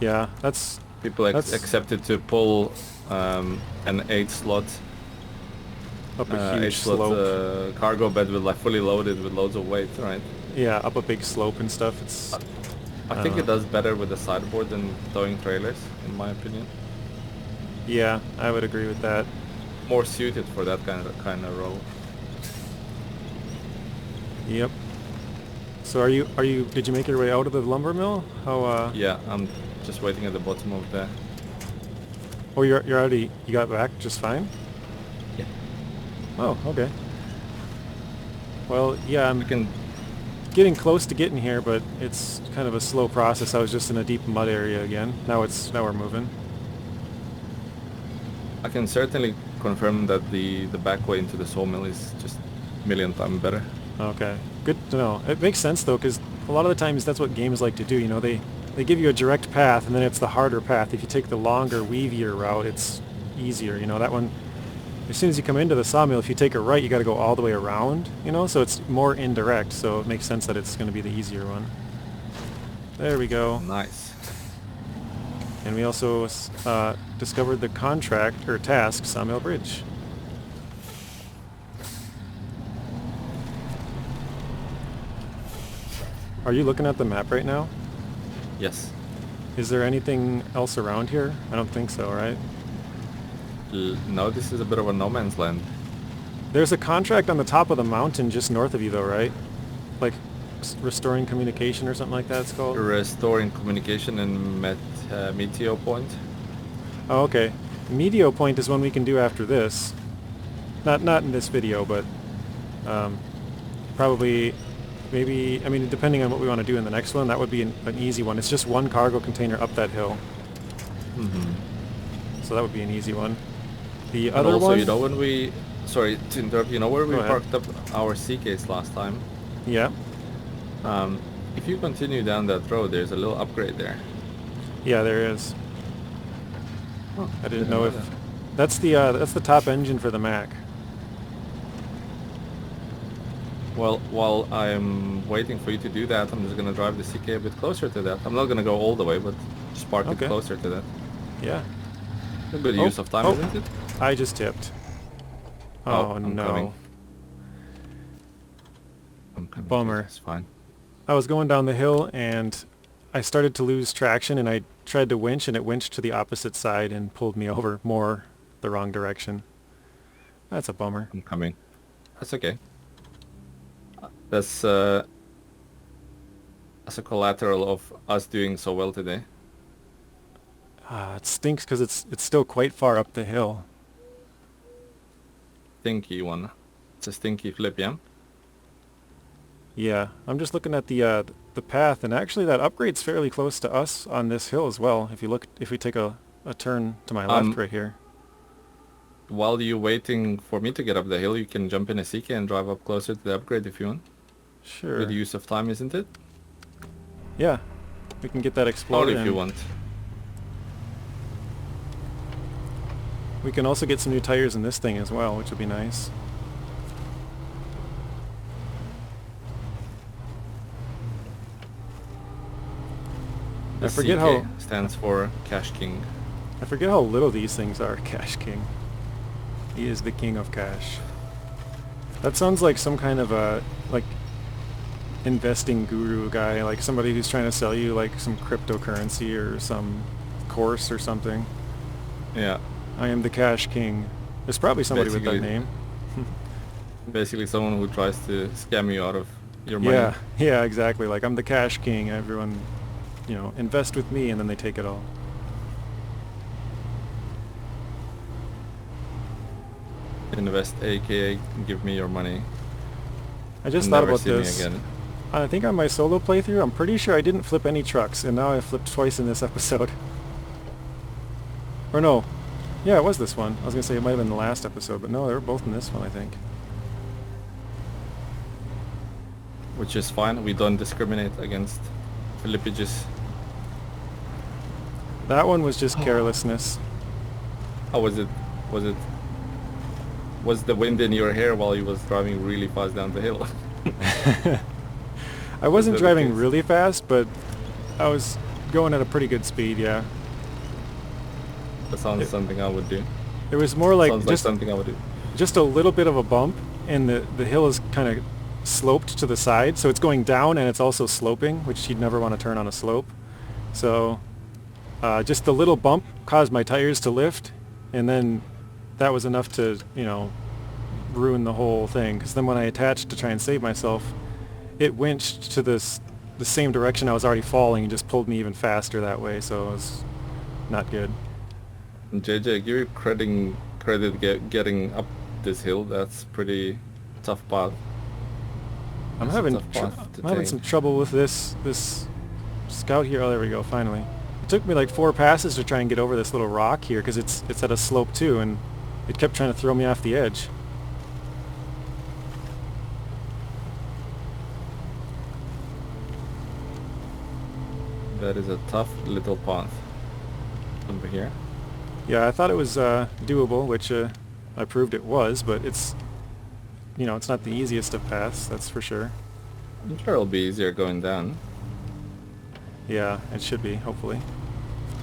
Yeah, that's, People that's accepted to pull an 8 slot up a eight huge slot slope. cargo bed with like fully loaded with loads of weight, right? Yeah, up a big slope and stuff. It's, I, I I don't think it know. does better with the sideboard than towing trailers, in my opinion. Yeah, I would agree with that. More suited for that kind of role. Yep. So did you make your way out of the lumber mill? Yeah, I'm just waiting at the bottom of the. Oh, you got back just fine? Yeah. Oh, okay. Well, yeah, We can getting close to getting here, but it's kind of a slow process. I was just in a deep mud area again. Now we're moving. I can certainly confirm that the back way into the sawmill is just a million times better. Okay, good to know. It makes sense though, because a lot of the times that's what games like to do. You know, they give you a direct path, and then it's the harder path. If you take the longer, weavier route, it's easier. You know, that one. As soon as you come into the sawmill, if you take a right, you got to go all the way around. You know, so it's more indirect. So it makes sense that it's going to be the easier one. There we go. Nice. And we also discovered the contract or task, Sawmill Bridge. Are you looking at the map right now? Yes. Is there anything else around here? I don't think so, right? No, this is a bit of a no man's land. There's a contract on the top of the mountain just north of you though, right? Like restoring communication or something like that it's called? Restoring communication in Meteo Point. Oh, okay. Meteo Point is one we can do after this. Not in this video, but probably, maybe, I mean, depending on what we want to do in the next one, that would be an easy one. It's just one cargo container up that hill. Mm-hmm. So that would be an easy one. The And other also, one... you know, when we... Sorry to interrupt. You know where we Go ahead. parked up our sea case last time? Yeah. If you continue down that road, there's a little upgrade there. Yeah, there is. Oh, I didn't know if... That's the top engine for the Mac. Well, while I'm waiting for you to do that, I'm just gonna drive the CK a bit closer to that. I'm not gonna go all the way, but just park it Okay. closer to that. Yeah. A good use of time, isn't it? I just tipped. Oh, Oh, I'm no. coming. I'm coming. Bummer. It's fine. I was going down the hill and I started to lose traction and I tried to winch and it winched to the opposite side and pulled me over more the wrong direction. That's a bummer. I'm coming. That's okay. That's a collateral of us doing so well today. It stinks because it's still quite far up the hill. Stinky one. It's a stinky flip, yeah? Yeah, I'm just looking at the path, and actually that upgrade's fairly close to us on this hill as well. If we take a turn to my left right here. While you're waiting for me to get up the hill, you can jump in a CK and drive up closer to the upgrade if you want. Sure. Good use of time, isn't it? Yeah, we can get that Or explored. if you want. We can also get some new tires in this thing as well, which would be nice. The I forget CK how stands for Cash King. I forget how little these things are. Cash King. He is the king of cash. That sounds like some kind of a like investing guru guy, like somebody who's trying to sell you like some cryptocurrency or some course or something. Yeah. I am the cash king. There's probably somebody with that Basically- name. Basically someone who tries to scam you out of your money. Yeah, exactly. Like I'm the cash king. Everyone, you know, invest with me, and then they take it all. Invest, aka give me your money. I just and thought never about see this. me again. I think on my solo playthrough, I'm pretty sure I didn't flip any trucks, and now I flipped twice in this episode. Or no. Yeah, it was this one. I was going to say it might have been the last episode, but no, they were both in this one, I think. Which is fine. We don't discriminate against Philippiges. That one was just carelessness. How was it? Was the wind in your hair while you was driving really fast down the hill? I wasn't that the driving case? really fast, but I was going at a pretty good speed, yeah. That sounds something I would do. It was more like Sounds like something I would do. just a little bit of a bump, and the hill is kind of sloped to the side, so it's going down and it's also sloping, which you'd never want to turn on a slope. So just the little bump caused my tires to lift, and then that was enough to, you know, ruin the whole thing. Because then when I attached to try and save myself, it winched to the same direction I was already falling and just pulled me even faster that way, so it was not good. And JJ, give you credit getting up this hill. That's pretty tough path. I'm That's a having tough path to I'm having take. some trouble with this scout here. Oh, there we go. Finally, it took me like 4 passes to try and get over this little rock here because it's at a slope too, and it kept trying to throw me off the edge. That is a tough little path over here. Yeah, I thought it was doable, which I proved it was, but it's it's not the easiest of paths, that's for sure. I'm sure it'll be easier going down. Yeah, it should be, hopefully.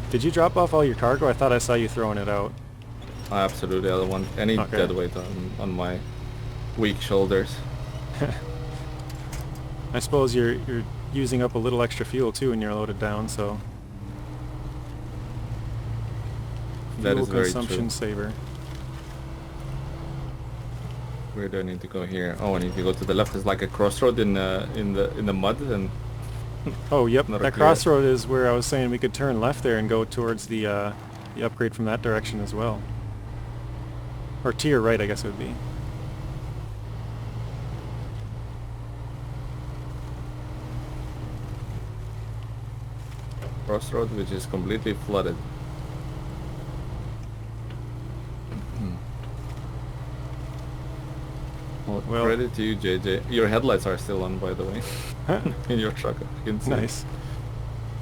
Did you drop off all your cargo? I thought I saw you throwing it out. Absolutely, I don't want any Okay. dead weight on my weak shoulders. I suppose you're using up a little extra fuel too when you're loaded down, so That fuel is very consumption true. saver. Where do I need to go here? Oh, I need to go to the left. It's like a crossroad in the mud and Oh, yep, not a that clear. crossroad is where I was saying we could turn left there and go towards the upgrade from that direction as well. Or to your right, I guess it would be. Crossroad, which is completely flooded. Well, Well, credit to you, JJ. Your headlights are still on, by the way, in your truck. You can see. nice.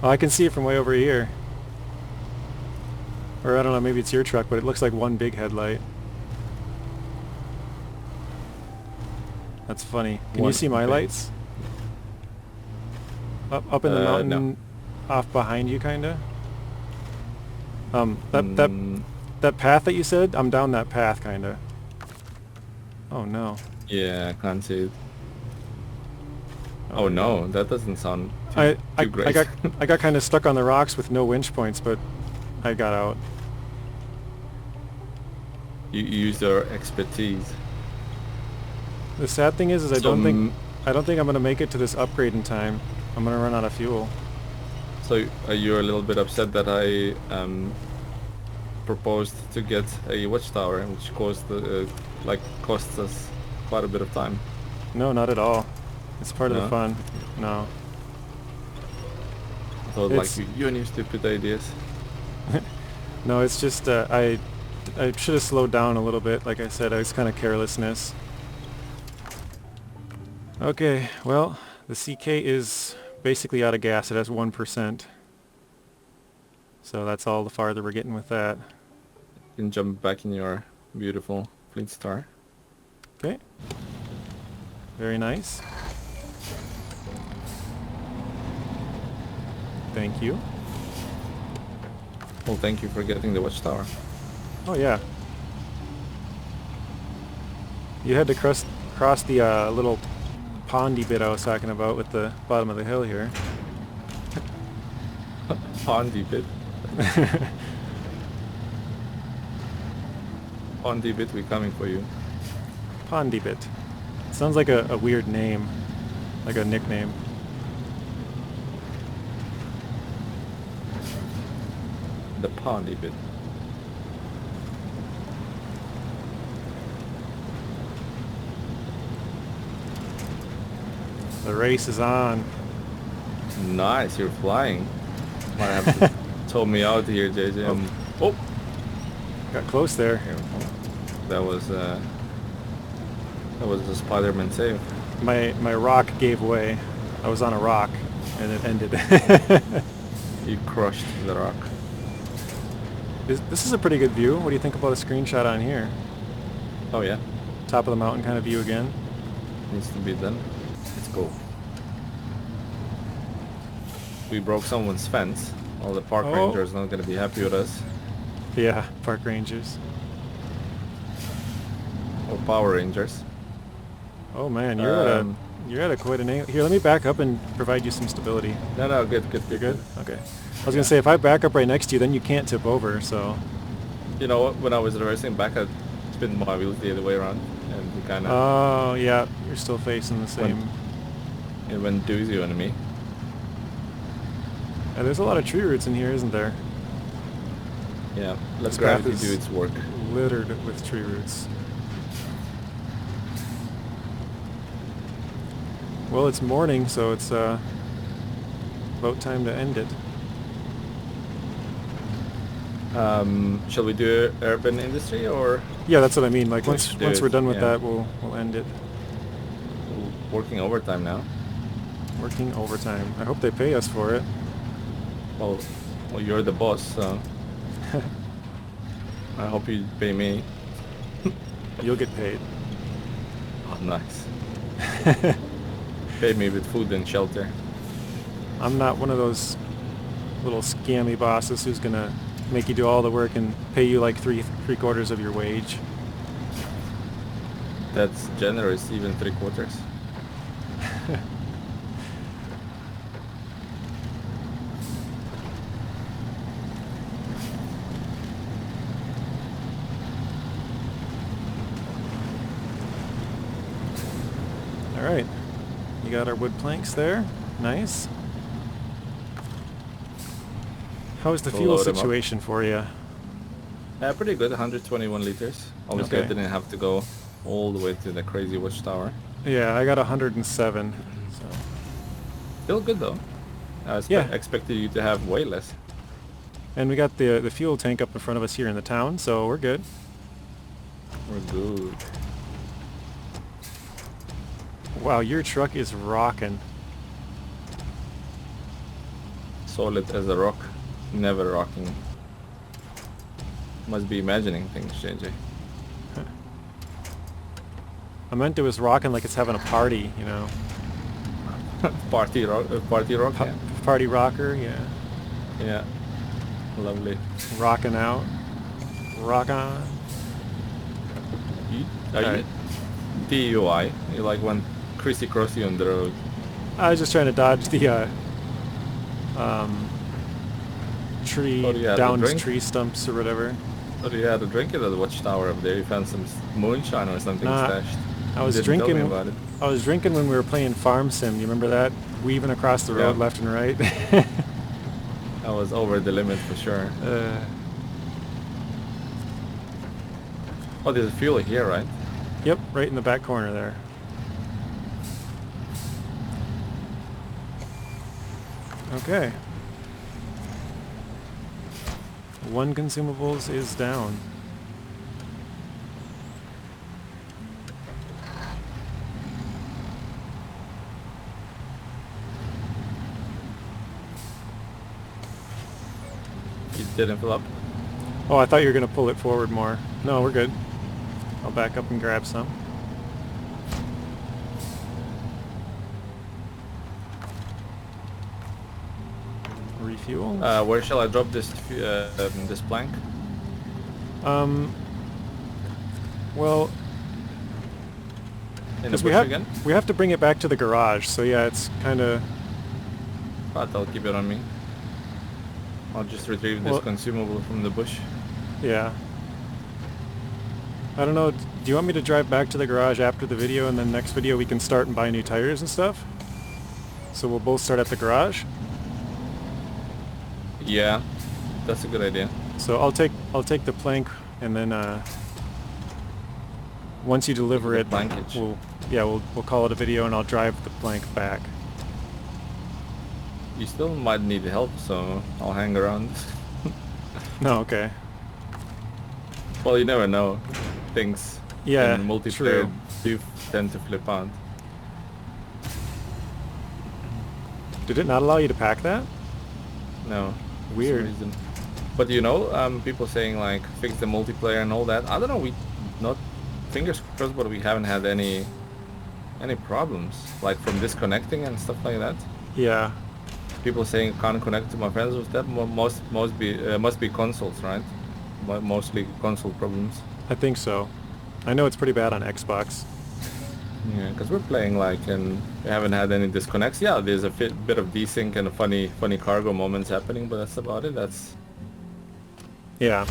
Oh, I can see it from way over here. Or I don't know, maybe it's your truck, but it looks like one big headlight. That's funny. Can you One see my big- lights? Up in the mountain, No. off behind you, kinda. That Mm, that path that you said, I'm down that path, kinda. Oh no. yeah, I can't see it. Oh, Oh no, that doesn't sound I too great. I got kind of stuck on the rocks with no winch points, but I got out. You use your expertise. The sad thing is I So, don't think I'm gonna make it to this upgrade in time. I'm gonna run out of fuel. so you're a little bit upset that I proposed to get a watchtower, which costs us quite a bit of time. No, not at all. It's part of the No? fun. No. So It's- like you and your stupid ideas. No, it's just I should have slowed down a little bit. Like I said, it's kind of carelessness. Okay, well, the CK is basically out of gas. It has 1%. So that's all the farther we're getting with that. You can jump back in your beautiful Fleet Star. Okay. Very nice. Thank you. Well, thank you for getting the watchtower. Oh yeah. You had to cross the little pondy bit I was talking about with the bottom of the hill here. Pondy bit. Pondy bit, we coming for you. Pondy bit. Sounds like a weird name, like a nickname. The Pondy bit. The race is on. Nice, you're flying. Might have to tow me out here, JJ. Oh, Got close there. here. That was a Spider-Man save. My rock gave way. I was on a rock, and it ended. You crushed the rock. This is a pretty good view. What do you think about a screenshot on here? Oh yeah, Top of the mountain kind of view again. needs to be done. Let's go. We broke someone's fence. All the park Oh. rangers not gonna be happy with us. Yeah, park rangers. Or Power Rangers. Oh man, Um, you're at a quite an angle. Here, let me back up and provide you some stability. No, good. You're good? Okay. I was gonna say, if I back up right next to you, then you can't tip over, so... You know what? When I was reversing back, I spin my wheels the other way around, and we kind of Oh, yeah, you're still facing the same... it went doozy on me. Yeah, there's a lot of tree roots in here, isn't there? Yeah, let This gravity path do is its work. littered with tree roots. Well, it's morning, so it's about time to end it. Shall we do urban industry or Yeah, that's what I mean. Like just do once it? we're done with Yeah, that, we'll end it. working overtime now. Working overtime. I hope they pay us for it. Well, well, you're the boss, so I hope you pay me. You'll get paid. Oh, nice. Pay me with food and shelter. I'm not one of those little scammy bosses who's gonna make you do all the work and pay you like three quarters of your wage. That's generous, even 3/4. All right, you got our wood planks there. Nice. How's the We'll fuel load them up. situation for you? Pretty good, 121 liters. Obviously, I Okay. didn't have to go all the way to the crazy watchtower. Yeah, I got 107. So Still good though. I yeah, expected you to have way less. and we got the fuel tank up in front of us here in the town, so we're good. We're good. Wow, your truck is rocking. Solid as a rock, never rocking. Must be imagining things, JJ. I meant it was rocking like it's having a party, you know. Party rock, yeah. Party rocker, yeah. Yeah, lovely. Rocking out. Rock on. Are you Alright. DUI? You like when crissy-crossy on the road. I was just trying to dodge the um, Thought you had a downed drink. tree stumps or whatever. Thought you had a drink at the watchtower up there. You found some moonshine or something Nah, stashed. I You was didn't tell me drinking. about it. I was drinking when we were playing Farm Sim. You remember that? Weaving across the road Yeah, left and right. I was over the limit for sure. uh, Oh, there's fuel here, right? yep, right in the back corner there. Okay. One consumables is down. You didn't fill up. Oh, I thought you were going to pull it forward more. No, we're good. I'll back up and grab some. Refuel. Where shall I drop this plank? Um, well, In the because bush again? we have to bring it back to the garage. So yeah, it's kind of But I'll keep it on me. I'll just retrieve this well, consumable from the bush. yeah. I don't know. Do you want me to drive back to the garage after the video, and then next video we can start and buy new tires and stuff? So we'll both start at the garage. Yeah, that's a good idea. So I'll take the plank, and then once you deliver The it, plankage. we'll call it a video, and I'll drive the plank back. You still might need help, so I'll hang around. No, okay. Well, you never know. Things Yeah, in multiplayer true. do tend to flip out. Did it not allow you to pack that? No, for Weird. some reason. But you know, people saying like fix the multiplayer and all that. I don't know. We not fingers crossed, but we haven't had any problems like from disconnecting and stuff like that. Yeah. People saying can't connect to my friends with that. Must be consoles, right? Mostly console problems. I think so. I know it's pretty bad on Xbox. Yeah, because we're playing like and we haven't had any disconnects. Yeah, there's a bit of desync and funny cargo moments happening, but that's about it. That's Yeah.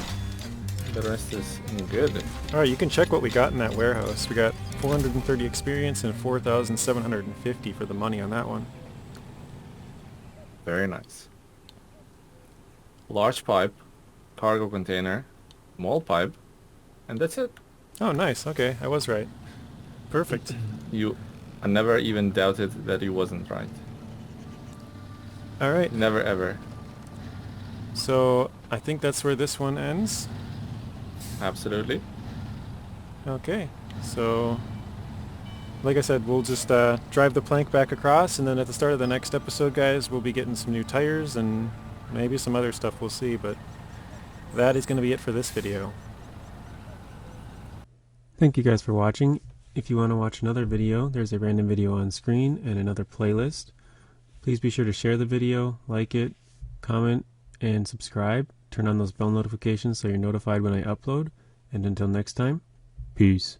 the rest is good. Alright, you can check what we got in that warehouse. We got 430 experience and 4,750 for the money on that one. Very nice. Large pipe, cargo container, small pipe, and that's it. Oh, nice. Okay, I was right. Perfect. You I never even doubted that he wasn't right. All right. Never ever. So I think that's where this one ends. Absolutely. Okay. So like I said, we'll just drive the plank back across, and then at the start of the next episode, guys, we'll be getting some new tires and maybe some other stuff, we'll see, but that is going to be it for this video. Thank you guys for watching. If you want to watch another video, there's a random video on screen and another playlist. Please be sure to share the video, like it, comment, and subscribe. Turn on those bell notifications so you're notified when I upload. And until next time, peace.